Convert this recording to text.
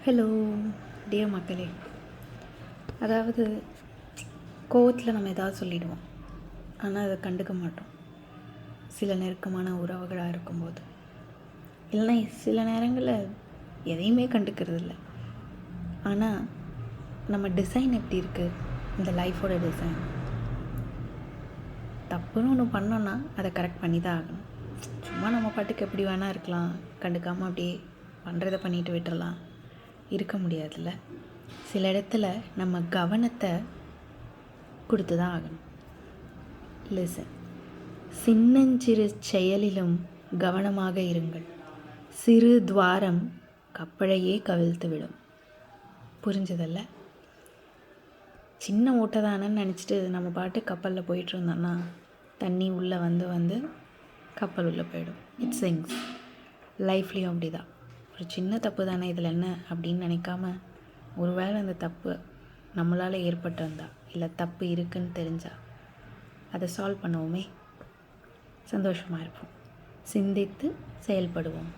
Hello dear மக்களே. அதாவது கோவத்தில் நம்ம ஏதாவது சொல்லிடுவோம், ஆனால் அதை கண்டுக்க மாட்டோம். சில நெருக்கமான உறவுகளாக இருக்கும்போது, இல்லைன்னா சில நேரங்களில் எதையுமே கண்டுக்கிறது இல்லை. ஆனால் நம்ம டிசைன் எப்படி இருக்குது, இந்த லைஃபோட டிசைன், தப்புன்னு ஒன்று பண்ணோன்னா அதை கரெக்ட் பண்ணி தான் ஆகணும். சும்மா நம்ம பாட்டுக்கு எப்படி வேணால் இருக்கலாம், கண்டுக்காமல் அப்படியே பண்ணுறதை பண்ணிட்டு விட்டுறலாம், இருக்க முடியாதுல்ல. சில இடத்துல நம்ம கவனத்தை கொடுத்து தான் ஆகணும். லிசன். சின்னஞ்சிறு செயலிலும் கவனமாக இருங்கள், சிறு துவாரம் கப்பலையே கவிழ்த்து விடும். புரிஞ்சதில்ல? சின்ன ஓட்டை தானேன்னு நினச்சிட்டு நம்ம பாட்டு கப்பலில் போயிட்டு இருந்தோம்னா தண்ணி உள்ளே வந்து கப்பல் உள்ளே போயிடும். It Ching's. லைஃப்லேயும் அப்படி தான். ஒரு சின்ன தப்பு தானே, இதில் என்ன அப்படின்னு நினைக்காம, ஒருவேளை அந்த தப்பு நம்மளால் ஏற்பட்டிருந்தா, இல்லை தப்பு இருக்குன்னு தெரிஞ்சால் அதை சால்வ் பண்ணுவோமே, சந்தோஷமாக இருப்போம். சிந்தித்து செயல்படுவோம்.